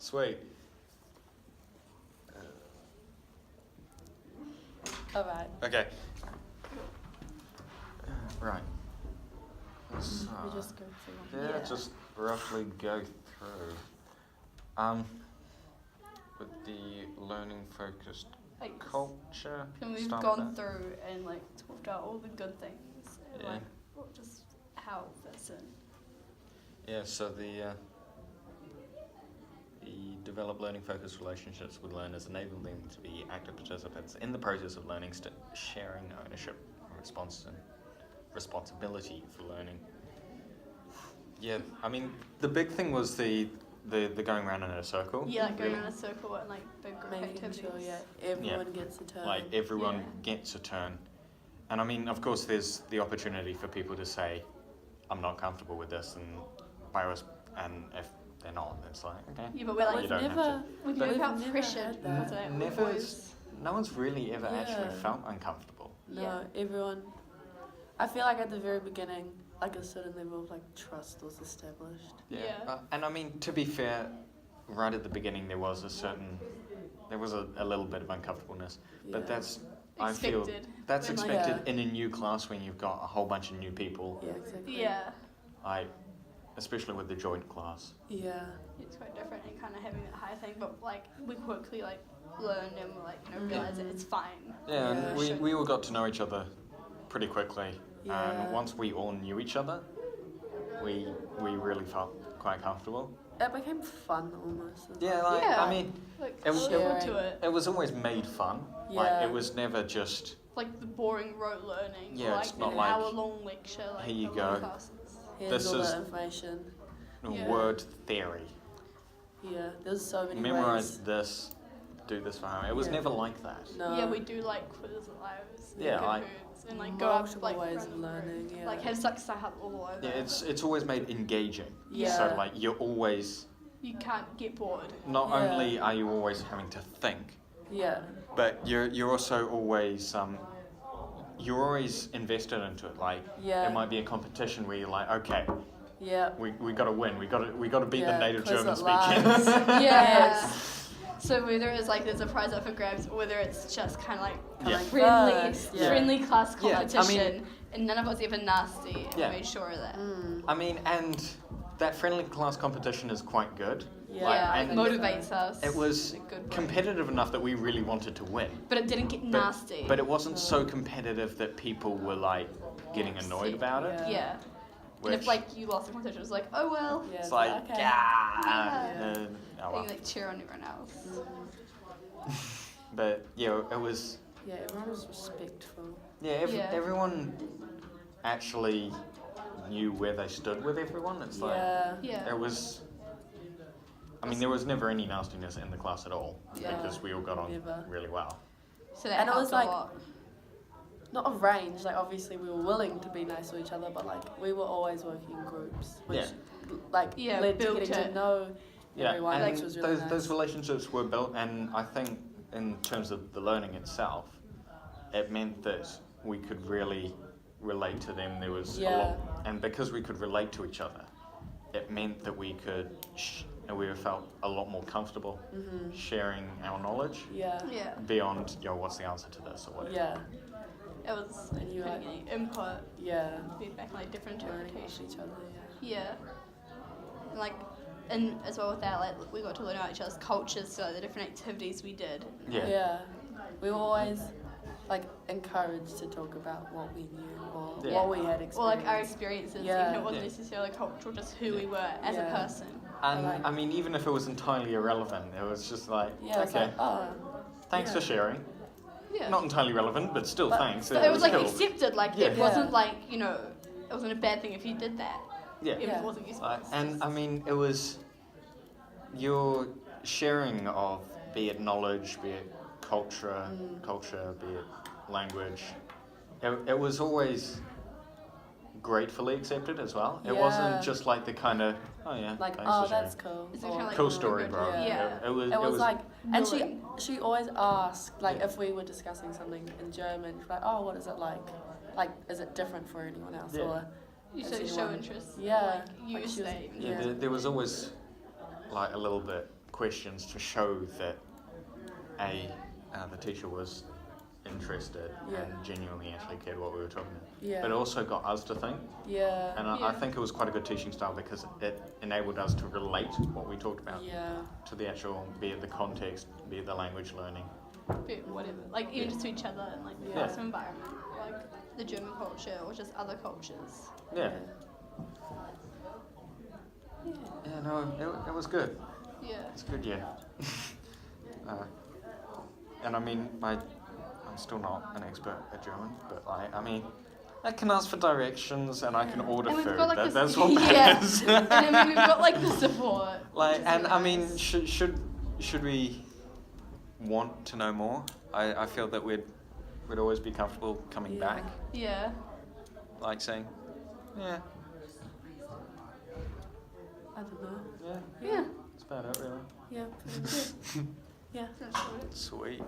Sweet. Alright. Okay. Right. So, We just go through one. yeah, just roughly go through. With the learning focused Like, culture. and we've start gone with that. through and like talked about all the good things and Yeah. like just how it fits in. Yeah, so the develop learning focused relationships with learners, enable them to be active participants in the process of learning, sharing ownership, responsibility for learning. Yeah, I mean, the big thing was the going around in a circle. Yeah, like going really. in a circle and like big group Making activities. sure, everyone gets a turn. Like everyone Yeah. gets a turn. And I mean, of course, there's the opportunity for people to say, I'm not comfortable with this, and if they're not, it's like, okay. Yeah, but we're like, You don't have to. we But never felt we've never pressured had that. into it. Never- We've always, No one's really ever actually Yeah. felt uncomfortable. No, Yeah. everyone. I feel like at the very beginning, like a certain level of like trust was established. Yeah. And I mean, to be fair, right at the beginning there was a little bit of uncomfortableness, but Yeah. that's I feel expected. that's When, like- expected Yeah. in a new class when you've got a whole bunch of new people. Yeah, exactly. Yeah, Especially with the joint class. Yeah. it's quite different and kind of having that high thing, but like we quickly like learned and we're like, realize that it's fine. Yeah, Yeah. and we all got to know each other pretty quickly. Yeah. And once we all knew each other, we really felt quite comfortable. It became fun almost. Yeah, like Yeah. I mean, Like It was- look forward to Sharing. it. it was always made fun. Like Yeah. it was never just Like the boring rote learning. Yeah, or like it's not an like, hour-long lecture. Like here you for long go. classes. Here's This all is- that information. Yeah. word theory. Yeah, there's so many Memorize ways. this, do this for home. It was Yeah. never like that. No. Yeah, we do like quizzes and lives. Yeah, and like- Kahoots, and like go up multiple like ways run of learning. through. Yeah. Like have success up all over. Yeah, it's always made engaging. Yeah. So like you're always You can't get bored. not Yeah. only are you always having to think, Yeah. but you're also always you're always invested into it. Like Yeah. it might be a competition where you're like, okay, Yeah. we got to win. We got to beat the Yeah, native quiz German it speakers. live. Yes. So whether it's like there's a prize up for grabs, or whether it's just kind of like Yeah. friendly, First, yeah. friendly class Yeah, I competition, mean- and none of us ever nasty. And Yeah. made sure of that. Mm. I mean, and that friendly class competition is quite good. Yeah. Like, Yeah, and it motivates us. it was in a good way. competitive enough that we really wanted to win. But it didn't get But, nasty. but it wasn't so competitive that people were like getting annoyed about it. Yeah. yeah. And Which if like you lost the competition, it was like, oh well. Yeah, it's like, okay. yeah. Yeah. oh And well. you like cheer on everyone else. But yeah, it was. Yeah, everyone was respectful. Yeah, Yeah. everyone actually knew where they stood with everyone. It's like Yeah. Yeah. there was. I mean, there was never any nastiness in the class at all Yeah. because we all got on Never. really well. So that And it helped was a like- lot. Not a range, like obviously we were willing to be nice to each other, but like we were always working in groups, which like Yeah, led to built getting to it. know Yeah, everyone, and which was really those nice. those relationships were built, and I think in terms of the learning itself, it meant that we could really relate to them. There was a Yeah. lot, and because we could relate to each other, it meant that we could and we felt a lot more comfortable Mhm. sharing our knowledge Yeah. Yeah. beyond, what's the answer to this or whatever. Yeah. It was And you kind of like- getting input, Yeah. feedback, like different Learning off interpretations. each other. Yeah. Yeah. And like, and as well with that, like we got to learn about each other's cultures, so like, the different activities we did. Yeah. Yeah. We were always like encouraged to talk about what we knew or Yeah. what we had experienced. Or like our experiences, Yeah. even if it wasn't Yeah. necessarily cultural, just who we were as Yeah. a person. And Like- I mean, even if it was entirely irrelevant, it was just like, Yeah, it's okay, like, oh, thanks for yeah. sharing. Yeah. Not entirely relevant, but still But- thanks. But it was like cool. accepted, like Yeah. it wasn't like, it wasn't a bad thing if you did that. Yeah. If Yeah. it wasn't useful. And I mean, it was your sharing of, be it knowledge, be it culture, be it language. It was always gratefully accepted as well. It Yeah. wasn't just like the kind of, oh yeah, like, thanks oh, for sharing. that's cool. Is it Or- kinda like Cool really story, good? bro. Yeah. It was. It was like, and willing. she always asked, like, Yeah. if we were discussing something in German, she's like, oh, what is it like? Like, is it different for anyone else? Yeah. Or You is show anyone- interest. Yeah. Like, you Like she was- say. Yeah, Yeah. there was always like a little bit questions to show that the teacher was interested Yeah. and genuinely actually cared what we were talking about. Yeah. But it also got us to think, Yeah. and I Yeah. think it was quite a good teaching style because it enabled us to relate what we talked about Yeah. to the actual, be it the context, be it the language learning. Whatever, like even just to each other and like the Yeah. classroom environment, like the German culture or just other cultures. Yeah. Yeah, no, it was good. Yeah. It's good, yeah. And I mean, I'm still not an expert at German, but I mean, I can ask for directions and I can order And we've food. got, like, That's this- what yeah. matters. And I mean, we've got like the support. Like, which is and really I mean, nice. should we want to know more? I feel that we'd always be comfortable coming Yeah. back, Yeah. like saying, yeah, I don't know. yeah, Yeah. that's about it really. Yeah. Pretty good. Yeah. That's good. Sweet.